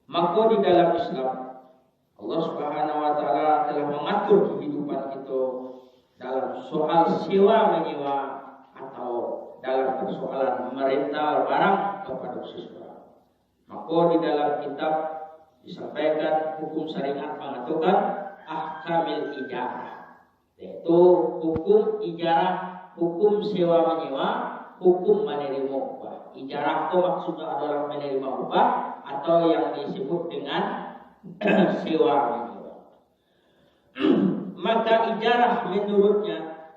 Maka di dalam Islam Allah Subhanahu wa taala telah mengatur kehidupan kita dalam soal sewa menyewa atau dalam persoalan merental barang kepada seseorang. Maka di dalam kitab disampaikan hukum syariat mengaturkan ahkamil ijarah, yaitu hukum ijarah, hukum sewa menyewa, hukum menerima upah. Ijarah itu maksudnya adalah menerima upah atau yang disebut dengan sewa menyewa. Maka ijarah menurutnya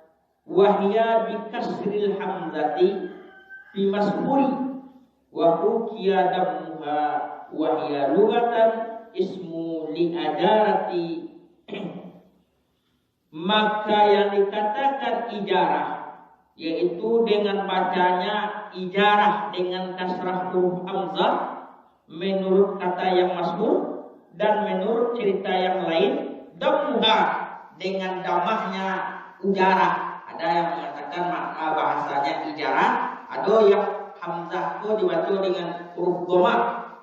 wahya bi kasril hamzati fi masburi wa ukiya damuha wahya lugatan ismu li ajarati. Maka yang dikatakan ijarah yaitu dengan bacanya ijarah dengan kasrah huruf hamzah menurut kata yang masyhur, dan menurut cerita yang lain damuha dengan damahnya ujarah. Ada yang mengatakan maka bahasanya ijarah, ada yang hamzah itu dibaca dengan huruf dhamma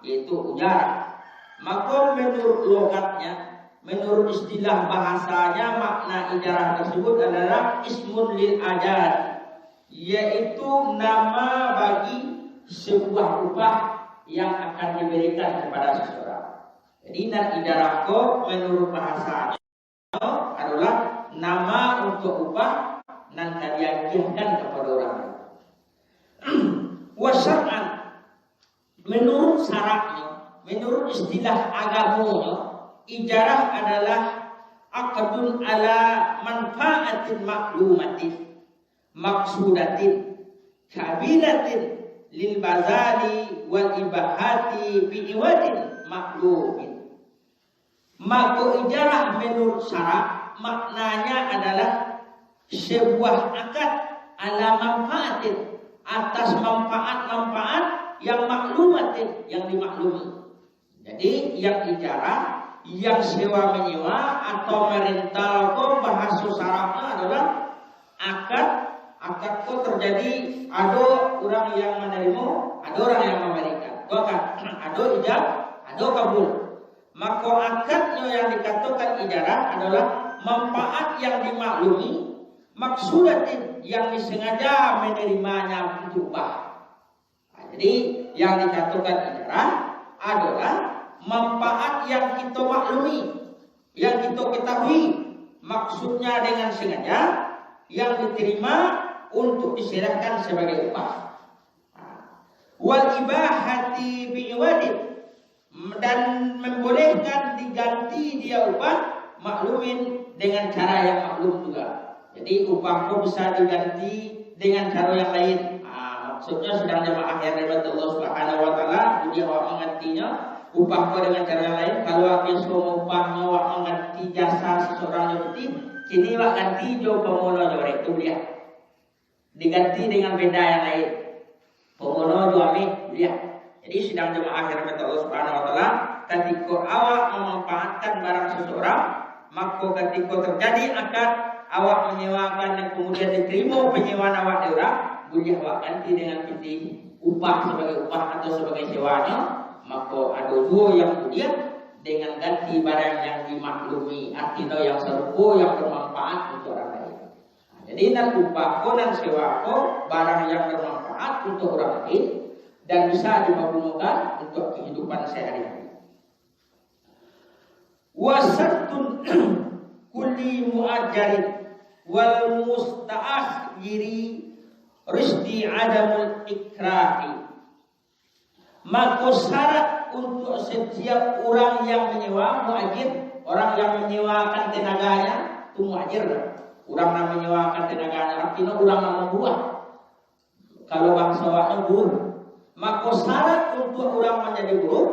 yaitu ujarah. Maka menurut logatnya, menurut istilah bahasanya, makna ijarah tersebut adalah ismun lil ajar, yaitu nama bagi sebuah upah yang akan diberikan kepada seseorang. Jadi dan ijarah itu menurut bahasanya adalah nama untuk upah yang diajarkan kepada orang lain. Wasyar'an, menurut syaratnya, menurut istilah agamanya, ijarah adalah aqdun ala manfaatin maklumatin maksudatin kabilatin lil bazali wal ibahati bi iwadin maklumin. Maka ijarah menurut syarat maknanya adalah sebuah akad ala manfaatin, atas manfaat-manfaat yang maklumatin, yang dimaklumi. Jadi yang ijarah, yang sewa menyewa atau merental itu bahasa syaratnya adalah akad. Akad itu terjadi ada orang yang menerima, ada orang yang memberikan. Ada ijab, ada kabul. Maka akadnya yang dikatakan ijarah adalah manfaat yang dimaklumi, maksudatin yang disengaja menerimanya untuk upah. Jadi yang dikatakan ijarah adalah manfaat yang kita maklumi, yang kita ketahui, maksudnya dengan sengaja, yang diterima untuk diserahkan sebagai upah. Wal ibahati bi iwadin, dan membolehkan diganti dia upah maklumin dengan cara yang maklum juga. Jadi upah itu bisa diganti dengan cara yang lain. Maksudnya sedang jemaah yang dirahmati Allah Subhanahu wa taala, dia awak menggantinya upah itu dengan cara yang lain. Kalau awak semua upahnya awak mengganti jasa seseorang yang penting, kini awak ganti jo pemono jorek itu dia. Diganti dengan benda yang lain. Pemono jo amih dia. Jadi sedang jemaah yang dirahmati Allah Subhanahu wa taala, ketika awak memanfaatkan barang seseorang, maka ketika terjadi akad awak menyewakan dan kemudian diterima penyewaan awak di orang, boleh awak ganti dengan piti upah sebagai upah atau sebagai sewanya, maka ada dua yang kemudian dengan ganti barang yang dimaklumi, artinya yang serupa yang bermanfaat untuk orang lain. Jadi dan upah dan sewa barang yang bermanfaat untuk orang lain dan bisa dipergunakan untuk kehidupan sehari-hari. Wasatun kulli mu'ajjarin wal musta'akhiri rizdi adamul ikrahi. Maka syarat untuk setiap orang yang menyewa mu'ajir, orang yang menyewakan tenaganya itu mu'ajir. Orang yang menyewakan tenaganya artinya orang yang membuat. Kalau bangsa waknya buruh, maka syarat untuk orang menjadi buruh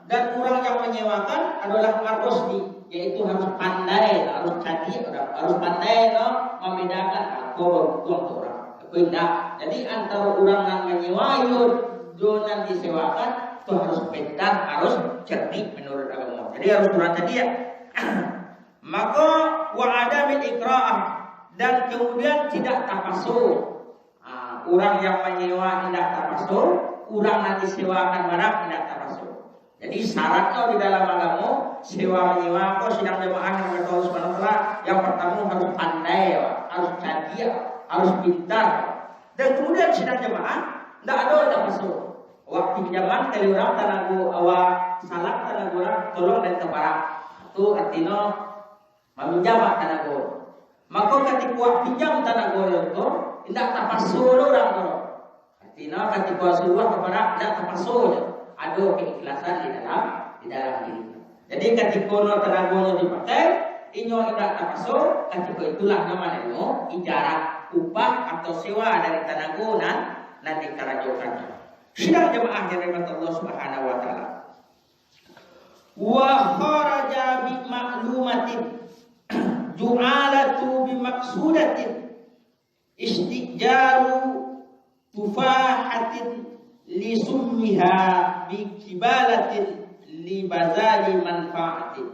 dan orang yang menyewakan adalah harus yaitu harus pandai, harus cantik, harus pandai membedakan apa untuk orang. Beda. Jadi antara orang yang menyewa dan disewakan itu harus pintar, harus cerdik menurut agama. Jadi harus berhati-hati ya. Maka wa adamil ikra'ah, dan kemudian tidak tapasul. Orang yang menyewa tidak tapasul, orang nanti sewakan barang tidak tapasul. Jadi syaratnya di dalam agama sewa menyewa kok sidang jemaah yang kata Allah Subhanahu wa taala, yang pertama harus pandai, harus cerdik, harus pintar. Dan kemudian sidang jemaah tidak ada tapasul. Waktu zaman kali orang tanago awak salah tanago orang tolong dan keparak. Itu artinya meminjam tanago. Maka ketika pinjam tanago itu tidak tapasul orang tu. Artinya ketika suruh kepada tidak tapasul. Ada keikhlasan di dalam diri. Jadi ketika tenagonya dipakai, inyo tidak tapasul, ketika itulah namanya ijarah, upah atau sewa dari tenago nanti karajokannya. Sidang jemaah yang dirahmati Allah Subhanahu wa taala. Wa kharaja bi ma'lumatin ju'alatu bi maqsudatin istijaru tufahatin li summiha bi kibalatin li bazali manfaatin.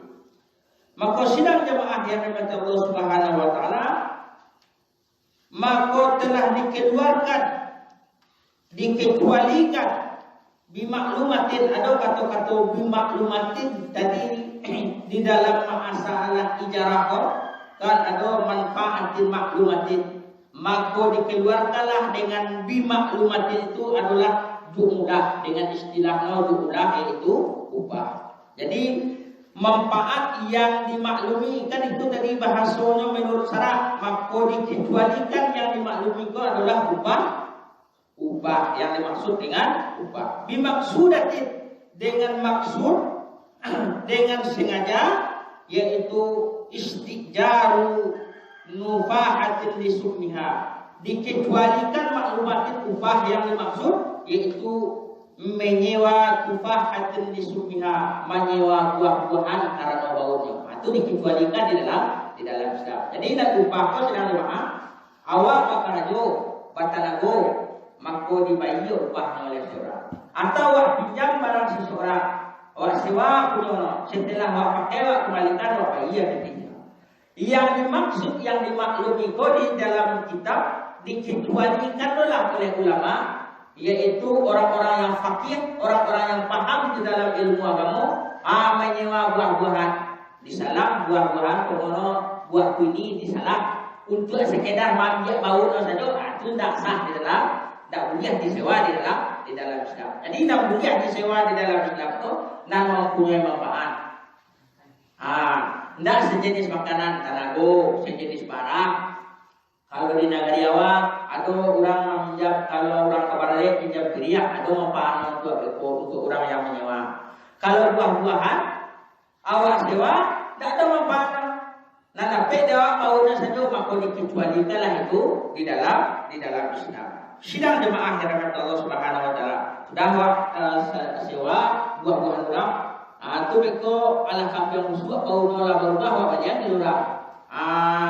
Maka sidang jemaah yang dirahmati Allah Subhanahu wa taala, maka telah dikeluarkan, dikecualikan bimaklumatin, ada kata-kata bimaklumatin tadi di dalam masalah ijarah kan ada manfaatin maklumatin, maka dikeluarkanlah dengan bimaklumatin itu adalah du'udah, dengan istilahnya du'udah yaitu upah. Jadi manfaat yang dimaklumi kan itu tadi bahasanya menurut syarat, maka dikecualikan yang dimaklumi itu adalah upah yang dimaksud dengan upah. Bimaksudatin, dengan maksud, dengan sengaja, yaitu istijaru nufahatin lisummiha, dikecualikan maklumatin upah yang dimaksud, yaitu menyewa tufahatin lisummiha, menyewa buah-buahan karena baunya. Itu dikecualikan di dalam Islam. Jadi nak upah itu sedang doa, awak bakarajo, batalago, maka dibayar upahnya oleh seorang. Atau awak pinjam barang seseorang, awak sewa punya, setelah awak pakai awak kembalikan awak bayar dipinjam. Yang dimaksud, yang dimaklumi di dalam kitab dikecualikan oleh ulama, yaitu orang-orang yang fakir, orang-orang yang paham di dalam ilmu agama, menyewa buah-buahan disalam, buah-buahan pengono buah kuini disalam untuk sekedar manjat baunya saja, itu tidak sah di dalam, tidak boleh disewa di dalam Islam. Jadi tidak boleh disewa di dalam Islam itu dan mempunyai manfaat. Tidak sejenis makanan tanago, sejenis barang. Kalau di negara Jawa, ada orang meminjam, kalau orang kabarnya pinjam beriak, ada manfaat untuk orang yang menyewa. Kalau buah-buahan, awak sewa, tidak ada manfaat. Nah, tapi dia baunya saja, maka dikecualikanlah itu di dalam Islam. Sidang jemaah yang dirahmati Allah Subhanahu wa taala. Sudah sewa buah-buahan orang, itu beko ala yang musuh baunya lah berubah wajah di orang.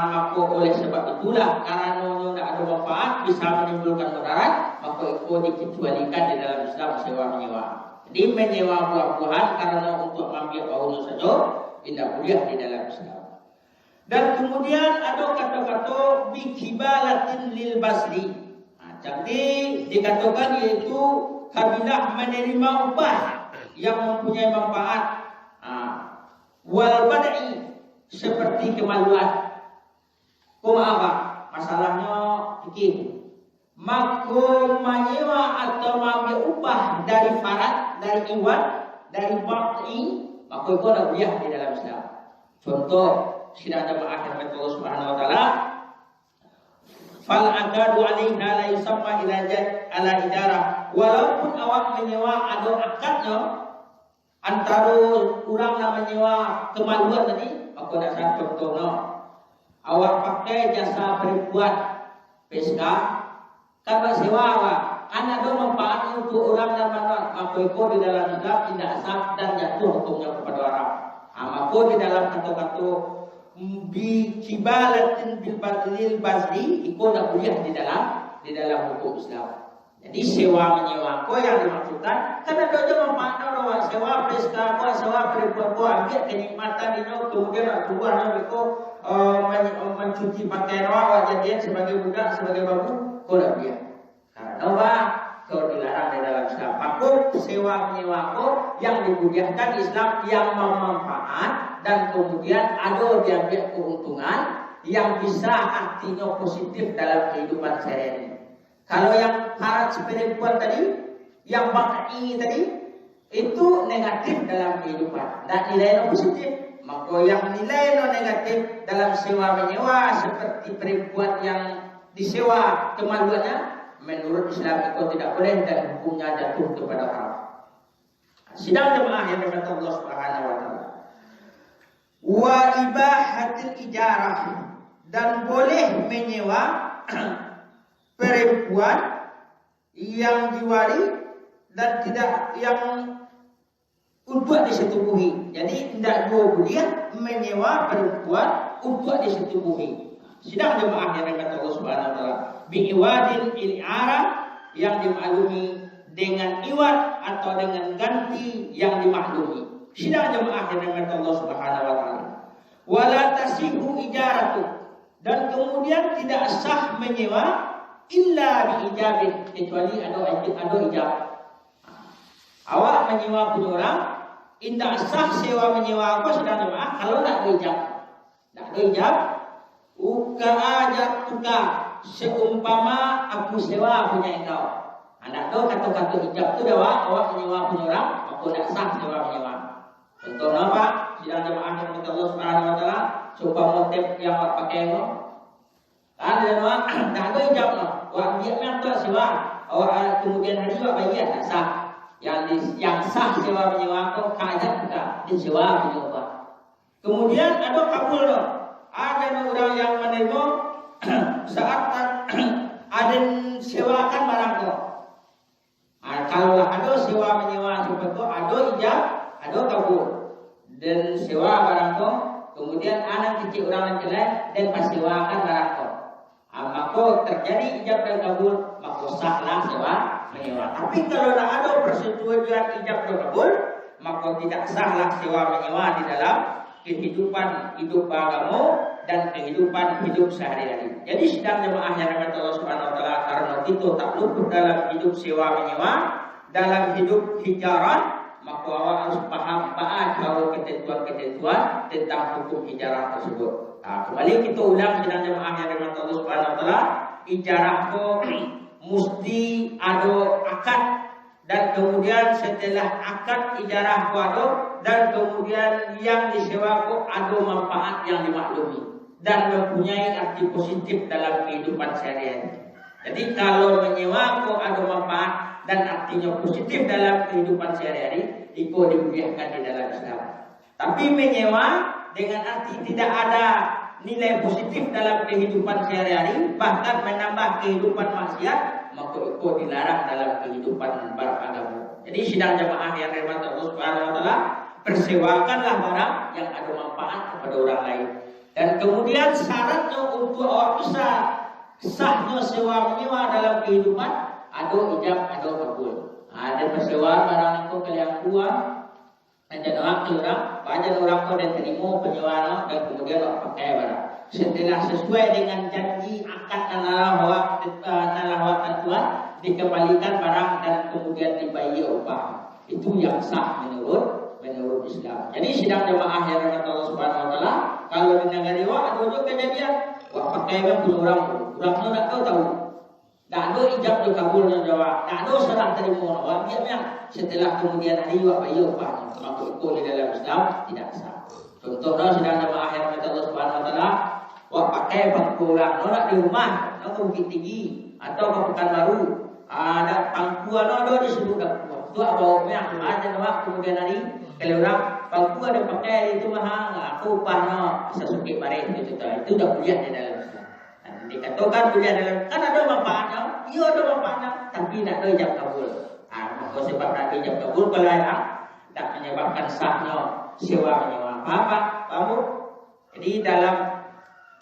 Maka oleh sebab itulah karena tidak ada manfaat bisa menimbulkan mudarat, maka itu dikecualikan di dalam Islam sewa menyewa. Jadi menyewa buah-buahan karena untuk mengambil baunya saja tidak boleh di dalam Islam. Dan kemudian ada kata-kata bikibalatin lil basri. Jadi dikatakan yaitu kabilah menerima upah yang mempunyai manfaat. Wal bad'i, seperti kemaluan. Apa? Masalahnya fikih. Maka menyewa atau mengambil upah dari farat, dari iwan, dari bad'i, maka itu tidak boleh di dalam Islam. Contoh, sidang jemaah yang dirahmati Allah Subhanahu wa taala, fal akadu alaiha la yusamma ala ijarah. Walaupun awak menyewa ada akadnya antara orang yang menyewa kemaluan tadi, maka dasar contohnya awak pakai jasa perempuan PSK, kalau sewa awak ada manfaat untuk orang dan manfaat, maka itu di dalam Islam tidak sah dan jatuh hukumnya kepada orang. Maka di dalam kata-kata bi kibalatin bil badlil basri itu tidak boleh di dalam hukum Islam. Jadi sewa menyewa ko yang dimaksudkan kan ada aja manfaat orang sewa peska ko sewa perempuan ko ambil kenikmatan itu kemudian keluar ko mencuci pakaian awak jadian sebagai budak sebagai babu ko dah dia. Karena apa? Kau dilarang di dalam Islam. Maka sewa menyewa ko yang dibudiakan Islam yang memanfaat dan kemudian ada diambil keuntungan yang bisa artinya positif dalam kehidupan sehari-hari. Kalau yang para perempuan tadi, yang bakai tadi, itu negatif dalam kehidupan dan nilai positif. Maka yang nilai negatif dalam sewa menyewa seperti perempuan yang disewa kemaluannya, menurut Islam itu tidak boleh dan hukumnya jatuh kepada haram. Sidang jemaah yang dirahmati Allah Subhanahu wa taala. Wa ibahatul ijarah, dan boleh menyewa perempuan yang diwari dan tidak yang untuk disetubuhi. Jadi tidak boleh menyewa perempuan untuk disetubuhi. Sidang jemaah yang dirahmati Allah Subhanahu wa taala. Bi'iwadin il-i'ara, yang dimaklumi dengan iwad atau dengan ganti yang dimaklumi. Sidang jemaah yang dirahmati Allah Subhanahu wa taala. Wala tasihu ijaratu, dan kemudian tidak sah menyewa illa biijabin, kecuali ada ijab. Awak menyewa punya orang, tidak sah sewa menyewa aku sedang jemaah kalau tidak ada ijab. Tidak ada ijab, uka ajab tuka, seumpama aku sewa punya engkau. Anda tahu kata-kata ijab itu dah awak menyewa punya orang, aku tidak sah sewa menyewa. Contohnya apa? Sidang jemaah yang minta Allah Subhanahu wa taala, supaya motif yang awak pakai itu. Ada orang tak ada ijab no. Awak dia memang sewa. Awak kemudian hari awak bayar tak sah. Yang sah sewa menyewa kau kajak juga disewa menyewa. Kemudian ada kabul no. Ada orang yang menerima saat ada sewakan barang kau. Kalau ada sewa menyewa seperti itu, ada ijab, ada kabul. Dan sewa barang kau, kemudian anak kecil orang lain dan persewakan barang kau. Maka terjadi ijab dan kabul, maka sahlah sewa menyewa. Tapi kalau tidak ada persetujuan ijab dan kabul, maka tidak sahlah sewa menyewa di dalam kehidupan hidup agama dan kehidupan hidup sehari-hari. Jadi sedang jemaah yang dirahmati Allah Subhanahu wa taala, karena itu tak luput dalam hidup sewa menyewa, dalam hidup hijarah, maka awak harus paham tahu ketentuan-ketentuan tentang hukum hijarah tersebut. Kembali kita ulang sedang jemaah yang dirahmati Allah Subhanahu wa taala, ijarah itu mesti ada akad, dan kemudian setelah akad ijarah itu ada, dan kemudian yang disewa itu ada manfaat yang dimaklumi dan mempunyai arti positif dalam kehidupan sehari-hari. Jadi kalau menyewa itu ada manfaat dan artinya positif dalam kehidupan sehari-hari, itu dibolehkan di dalam Islam. Tapi menyewa dengan arti tidak ada nilai positif dalam kehidupan sehari-hari, bahkan menambah kehidupan maksiat, maka itu dilarang dalam kehidupan beragama. Jadi sidang jemaah yang dirahmati Allah Subhanahu wa taala, persewakanlah barang yang ada manfaat kepada orang lain. Dan kemudian syaratnya untuk awak bisa sahnya sewa menyewa dalam kehidupan, ada ijab, ada kabul. Ada persewa barang itu kalian kuat, ada orang banyak orang kau dan terima penyewaan dan kemudian orang pakai barang. Setelah sesuai dengan janji akad nalawat tentuan, dikembalikan barang dan kemudian dibayar upah. Itu yang sah menurut Islam. Jadi sidang jemaah yang dirahmati Allah Subhanahu wa taala, kalau di negara awak ada juga kejadian, pakai punya orang tak tahu. Tak ada ijab di kabulnya jawab, tak ada serah terima. Orang dia memang setelah kemudian hari awak bayar upah, maka itu di dalam Islam tidak sah. Contohnya sidang jemaah yang dirahmati Allah Subhanahu wa taala, awak pakai bangku orang, nak di rumah, nak ke Bukit Tinggi atau ke Pekanbaru, ada bangku ada di seluruh dapur. Itu bawa memang ada awak kemudian hari kalau orang bangku ada pakai itu mahal, aku upahnya bisa sukit baris itu dah kuliah di dalam Islam. Dikatakan kuliah dalam, kan ada manfaatnya, iya ada manfaatnya, tapi tidak ada ijab kabul. Maka sebab tak ada ijab kabul, kalau yang tak menyebabkan sahnya sewa menyewa apa, kamu. Jadi dalam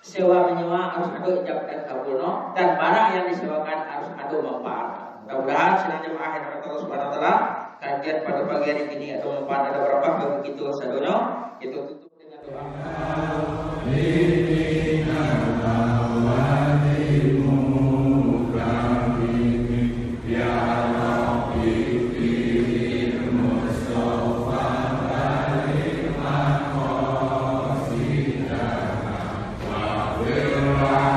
sewa menyewa harus ada ijab dan kabul, dan barang yang disewakan harus ada manfaat. Mudah-mudahan senang jemaah yang dirahmati Allah Subhanahu wa taala, kajian pada pagi hari ini ada manfaat ada berkah bagi kita sadonya. Kita tutup dengan doa. Will